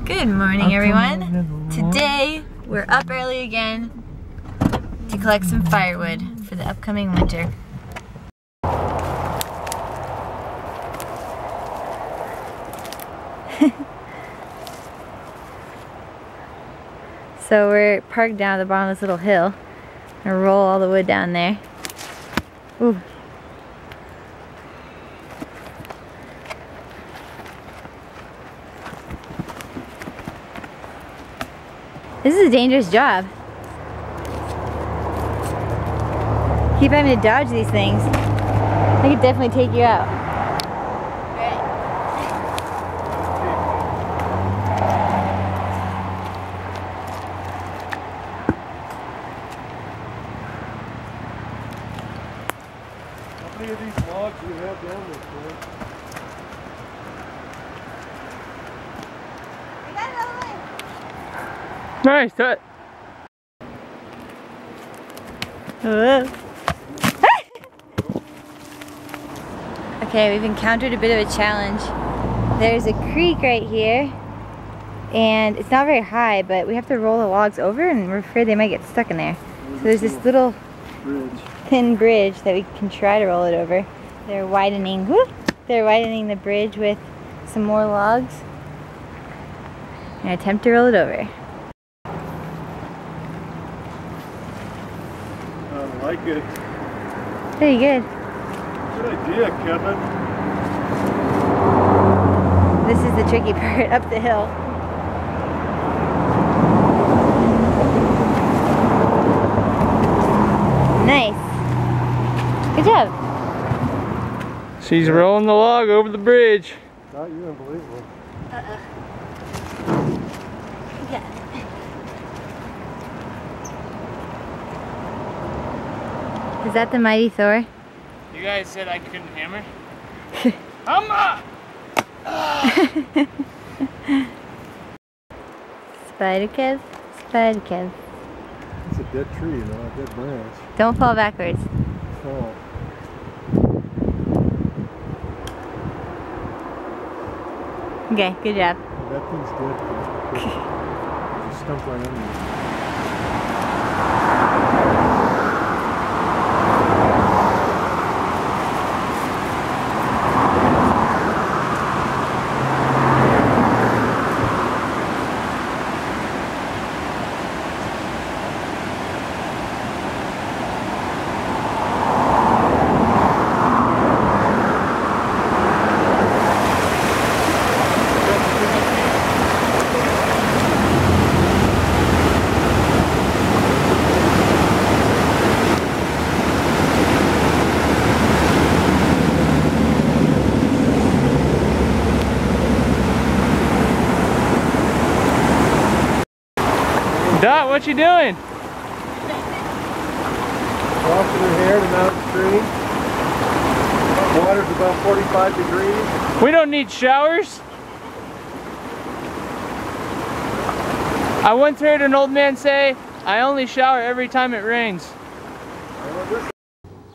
Good morning, everyone. Today we're up early again to collect some firewood for the upcoming winter. So we're parked down at the bottom of this little hill. I'm gonna roll all the wood down there. Ooh. This is a dangerous job. Keep having to dodge these things. They could definitely take you out. How many of these logs do you have down there, boy? Nice touch. Whoa. Okay, we've encountered a bit of a challenge. There's a creek right here, and it's not very high, but we have to roll the logs over, and we're afraid they might get stuck in there. So there's this little thin bridge that we can try to roll it over. They're widening. Whoop, they're widening the bridge with some more logs. I'm gonna attempt to roll it over. I like it. Pretty good. Good idea, Kevin. This is the tricky part, up the hill. Nice. Good job. She's rolling the log over the bridge. Not you, unbelievable. Yeah. Is that the mighty Thor? You guys said I couldn't hammer? I'm up! Spider Kev, Spider Kev. It's a dead tree, you know, a dead branch. Don't fall backwards. Oh. Okay, good job. That thing's dead. Just stumped right under it. Dot, what you doing? Washing her hair to mount stream. Water's about 45 degrees. We don't need showers. I once heard an old man say, I only shower every time it rains.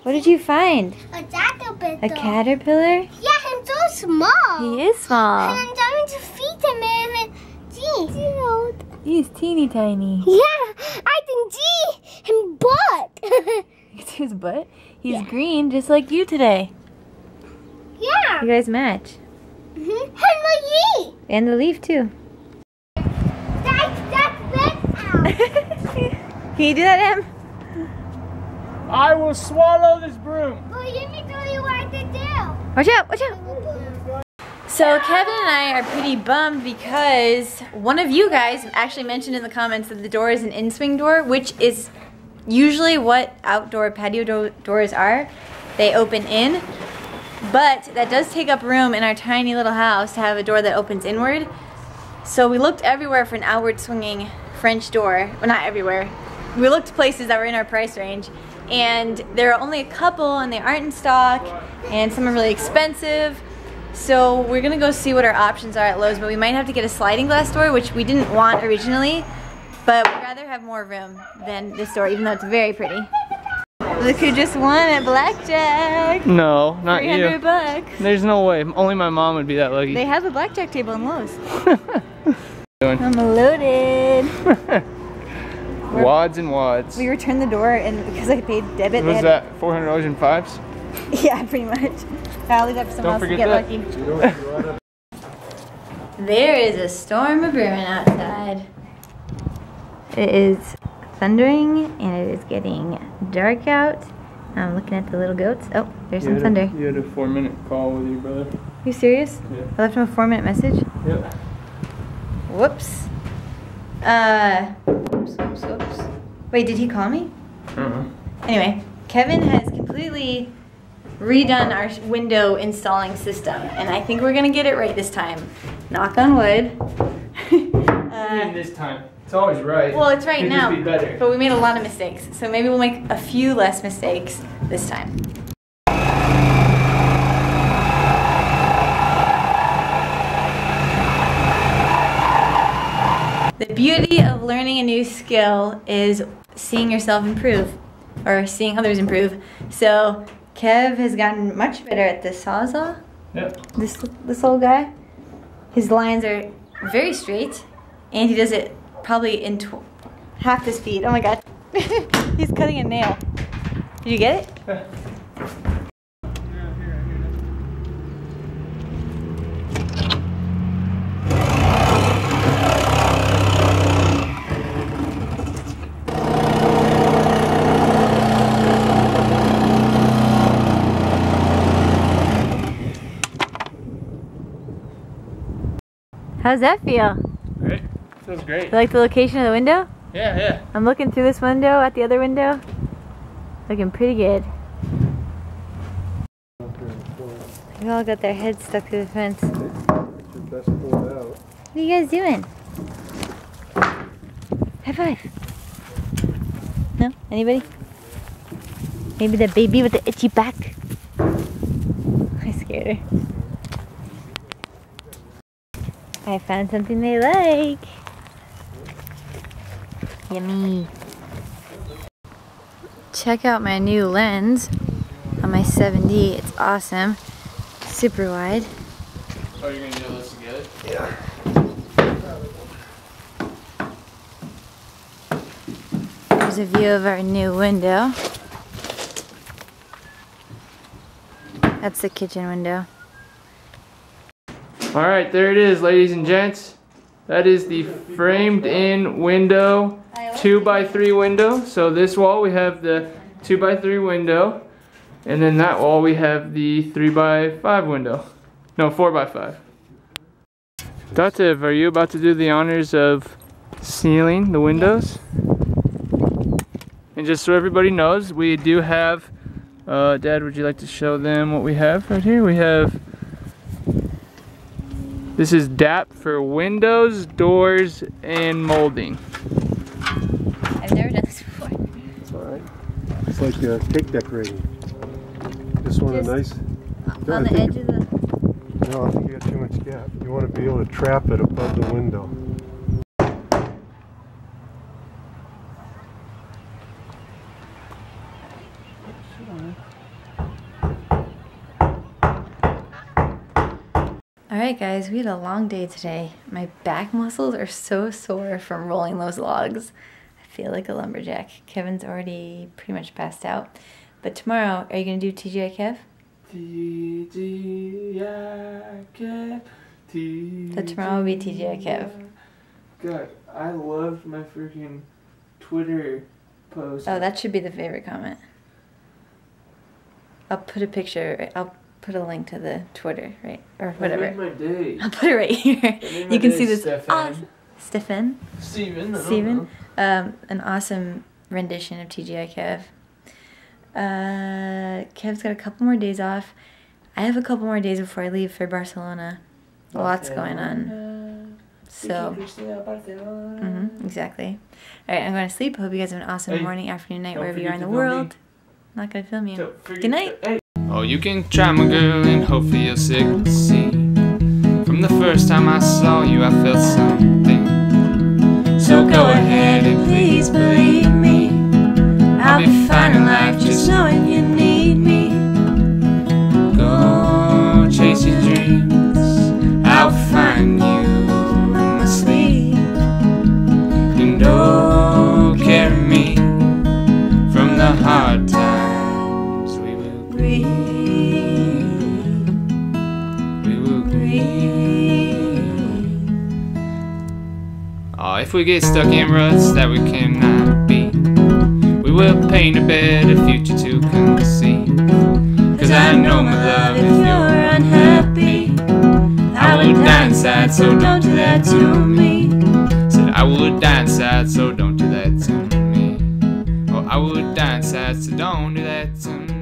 What did you find? A caterpillar. A caterpillar? Yeah, I'm so small. He is small. And I'm trying to feed him and gee. He's teeny tiny. Yeah, I can see him butt. It's his butt? He's green, just like you today. Yeah. You guys match. And my leaf. And the leaf, too. That's red out. Can you do that, Em? I will swallow this broom. Well, let me tell you what to do. Watch out, watch out. So Kevin and I are pretty bummed because one of you guys actually mentioned in the comments that the door is an in-swing door, which is usually what outdoor patio doors are. They open in, but that does take up room in our tiny little house to have a door that opens inward. So we looked everywhere for an outward swinging French door. Well, not everywhere. We looked places that were in our price range, and there are only a couple and they aren't in stock, and some are really expensive. So we're gonna go see what our options are at Lowe's, but we might have to get a sliding glass door, which we didn't want originally, but we'd rather have more room than this door, even though it's very pretty. Look who just won at blackjack. No, not you. 300 bucks. There's no way. Only my mom would be that lucky. They have a blackjack table in Lowe's. doing? I'm loaded. Wads and wads. We returned the door, and because I paid debit. What was that? $400 in fives? Yeah, pretty much. I'll leave that for someone else to get lucky. There is a storm of brewing outside. It is thundering, and it is getting dark out. I'm looking at the little goats. Oh, there's some thunder. You had a 4-minute call with your brother. Are you serious? Yeah. I left him a 4-minute message? Yep. Whoops. Whoops. Wait, did he call me? Anyway, Kevin has completely redone our window installing system, and I think we're gonna get it right this time. Knock on wood. This time. It's always right. Well, it's right now, just be better. but we made a lot of mistakes, so maybe we'll make a few less mistakes this time. The beauty of learning a new skill is seeing yourself improve, or seeing others improve. So Kev has gotten much better at the Sawzall. Yep. This old guy. His lines are very straight, and he does it probably in half the speed. Oh my god. He's cutting a nail. Did you get it? How's that feel? Great. Feels great. You like the location of the window? Yeah. I'm looking through this window at the other window. Looking pretty good. They all got their heads stuck to the fence. What are you guys doing? High five. No? Anybody? Maybe the baby with the itchy back? I scared her. I found something they like. Yummy. Check out my new lens on my 7D. It's awesome. Super wide. Oh, you're gonna do this together? Yeah. Here's a view of our new window. That's the kitchen window. Alright, there it is, ladies and gents. That is the framed in window, 2x3 window. So this wall we have the 2x3 window, and then that wall we have the 3x5 window. No, 4x5. Dativ, are you about to do the honors of sealing the windows? And just so everybody knows, we do have, Dad, would you like to show them what we have right here? We have, this is DAP for windows, doors, and molding. I've never done this before. It's alright. It's like cake decorating. This one is nice. On the edge of the... No, I think you got too much gap. You want to be able to trap it above the window. Alright guys, we had a long day today. My back muscles are so sore from rolling those logs. I feel like a lumberjack. Kevin's already pretty much passed out. But tomorrow, are you going to do TGI Kev? TGI Kev. So tomorrow will be TGI Kev. God, I loved my freaking Twitter post. Oh, that should be the favorite comment. I'll put a picture, I'll put a link to the Twitter, right? Or whatever. That made my day. I'll put it right here. You can see this. Stefan. Steven. An awesome rendition of TGI Kev. Kev's got a couple more days off. I have a couple more days before I leave for Barcelona. Lots going on. So, exactly. Alright, I'm going to sleep. Hope you guys have an awesome morning, afternoon, night, wherever you are in the world. I'm not going to film you. Good night. Oh, you can try, my girl, and hopefully you'll succeed. From the first time I saw you, I felt something. So go ahead and please believe me. I'll be fine in life just knowing you need me. Go chase your dreams. I'll find you in my sleep. if we get stuck in ruts that we cannot beat, we will paint a better future to conceive. 'Cause I know, my love, if you're unhappy, I will die inside, so don't do that to me. Said I would die inside, so don't do that to me. Oh, I would die inside, so don't do that to me.